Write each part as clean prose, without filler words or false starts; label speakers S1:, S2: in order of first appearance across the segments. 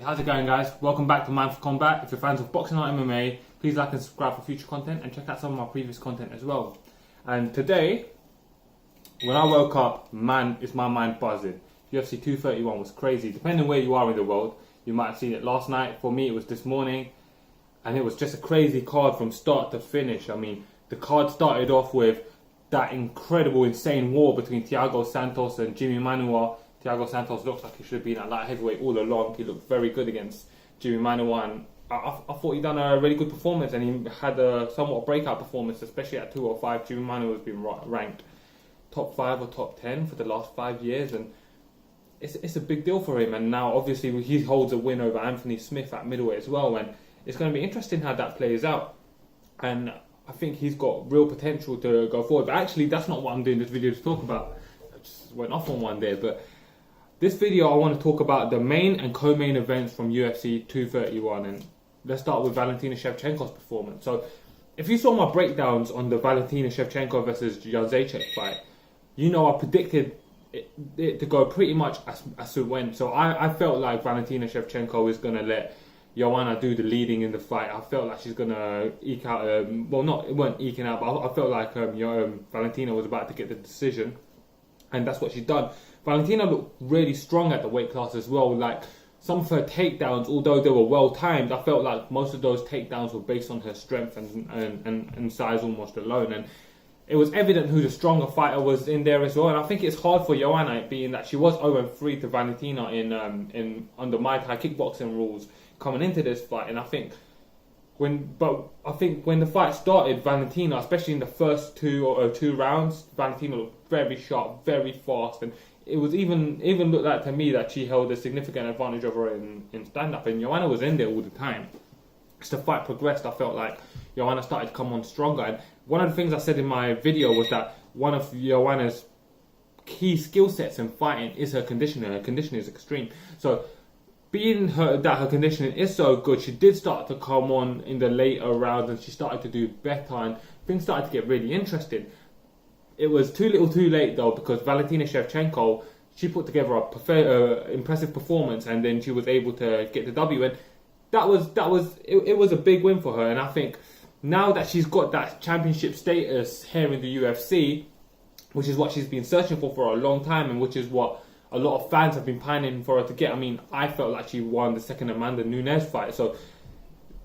S1: How's it going, guys? Welcome back to Mindful Combat. If you're fans of boxing or MMA, please like and subscribe for future content and check out some of my previous content as well. And today, when I woke up, man, is my mind buzzing. UFC 231 was crazy. Depending on where you are in the world, you might have seen it last night. For me, it was this morning. And it was just a crazy card from start to finish. I mean, the card started off with that incredible, insane war between Thiago Santos and Jimmy Manuwa. Thiago Santos looks like he should have been at light heavyweight all along. He looked very good against Jimmy Manuwa, and I thought he done a really good performance, and he had a somewhat breakout performance, especially at 205. Jimmy Manuwa has been ranked top 5 or top 10 for the last 5 years, and it's a big deal for him. And now, obviously, he holds a win over Anthony Smith at middleweight as well, and it's going to be interesting how that plays out. And I think he's got real potential to go forward. But actually, that's not what I'm doing this video to talk about. I just went off on one there, but this video, I want to talk about the main and co-main events from UFC 231, and let's start with Valentina Shevchenko's performance. So, if you saw my breakdowns on the Valentina Shevchenko versus Jędrzejczyk fight, you know I predicted it to go pretty much as it went. So I felt like Valentina Shevchenko is going to let Joanna do the leading in the fight. I felt like she's going to eke out, it weren't eking out, but I felt like Valentina was about to get the decision, and that's what she's done. Valentina looked really strong at the weight class as well. Like, some of her takedowns, although they were well timed, I felt like most of those takedowns were based on her strength and size almost alone. And it was evident who the stronger fighter was in there as well. And I think it's hard for Joanna, being that she was 0-3 to Valentina in under Muay Thai kickboxing rules coming into this fight. And I think when the fight started, Valentina, especially in the first two rounds, Valentina looked very sharp, very fast, and it was even looked like to me that she held a significant advantage over her in stand-up, and Joanna was in there all the time. As the fight progressed, I felt like Joanna started to come on stronger, and one of the things I said in my video was that one of Joanna's key skill sets in fighting is her conditioning. Her conditioning is extreme. So, being that her conditioning is so good, she did start to come on in the later rounds, and she started to do better, and things started to get really interesting. It was too little too late though, because Valentina Shevchenko, she put together a impressive performance, and then she was able to get the W, and it was a big win for her. And I think now that she's got that championship status here in the UFC, which is what she's been searching for a long time, and which is what a lot of fans have been pining for her to get. I mean, I felt like she won the second Amanda Nunes fight, so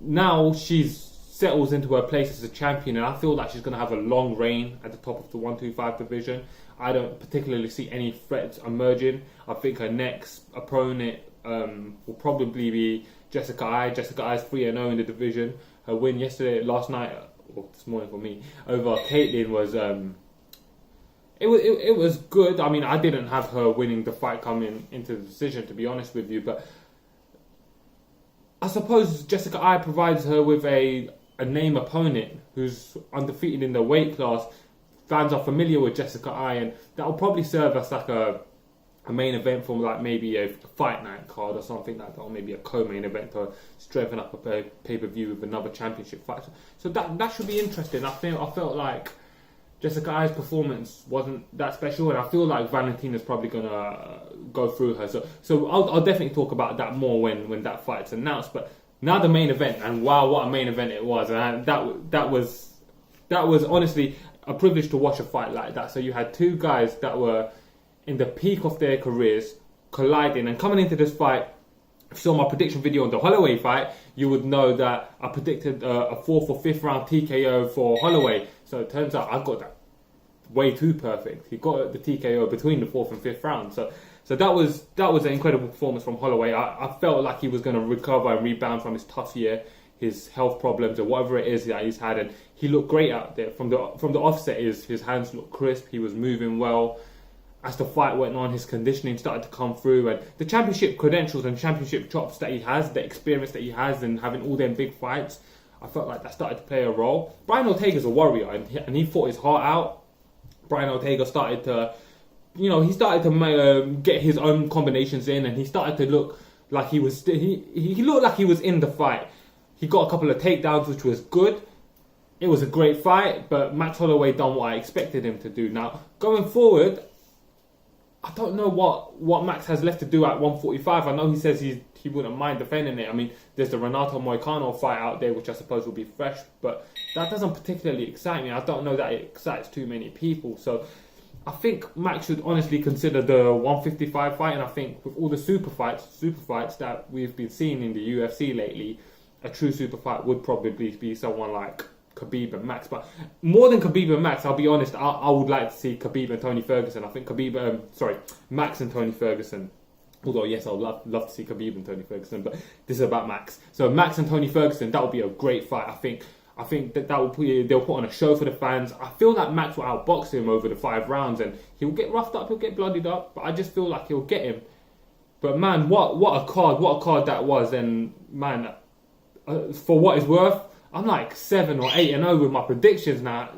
S1: now she's settles into her place as a champion, and I feel like she's going to have a long reign at the top of the 125 division. I don't particularly see any threats emerging. I think her next opponent will probably be Jessica Ai. Jessica Ai is 3-0 in the division. Her win last night, or this morning for me, over Caitlin was it was good. I mean, I didn't have her winning the fight coming into the decision, to be honest with you, but I suppose Jessica Ai provides her with a name opponent who's undefeated in the weight class. Fans are familiar with Jessica Ai, and that will probably serve as like a main event for like maybe a fight night card or something like that, or maybe a co-main event to strengthen up a pay-per-view with another championship fight. So that should be interesting. I felt like Jessica Ai's performance wasn't that special, and I feel like Valentina's probably gonna go through her. So I'll definitely talk about that more when that fight's announced. But now the main event, and wow, what a main event it was! And that was honestly a privilege to watch a fight like that. So you had two guys that were in the peak of their careers colliding, and coming into this fight, if you saw my prediction video on the Holloway fight, you would know that I predicted a 4th or 5th round TKO for Holloway. So it turns out I got that way too perfect. He got the TKO between the 4th and 5th round. So that was an incredible performance from Holloway. I felt like he was going to recover and rebound from his tough year, his health problems, or whatever it is that he's had, and he looked great out there. From the offset, his hands looked crisp. He was moving well. As the fight went on, his conditioning started to come through, and the championship credentials and championship chops that he has, the experience that he has, and having all them big fights, I felt like that started to play a role. Brian Ortega's a warrior, and he fought his heart out. Brian Ortega started to get his own combinations in, and he started to look like he looked like he was in the fight. He got a couple of takedowns, which was good. It was a great fight, but Max Holloway done what I expected him to do. Now, going forward, I don't know what Max has left to do at 145. I know he says he wouldn't mind defending it. I mean, there's the Renato Moicano fight out there, which I suppose will be fresh, but that doesn't particularly excite me. I don't know that it excites too many people. So I think Max should honestly consider the 155 fight, and I think with all the super fights that we've been seeing in the UFC lately, a true super fight would probably be someone like Khabib and Max. But more than Khabib and Max, I'll be honest, I would like to see Khabib and Tony Ferguson. I think Max and Tony Ferguson. Although yes, I'd love to see Khabib and Tony Ferguson, but this is about Max. So Max and Tony Ferguson, that would be a great fight. I think that will they'll put on a show for the fans. I feel like Max will outbox him over the 5 rounds, and he'll get roughed up, he'll get bloodied up, but I just feel like he'll get him. But man, what a card that was, and man, for what it's worth, I'm like 7 or 8-0 with my predictions now.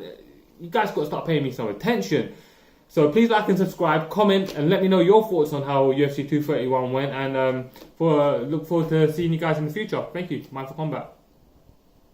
S1: You guys got to start paying me some attention. So please like and subscribe, comment, and let me know your thoughts on how UFC 231 went. And look forward to seeing you guys in the future. Thank you. Mind for Combat.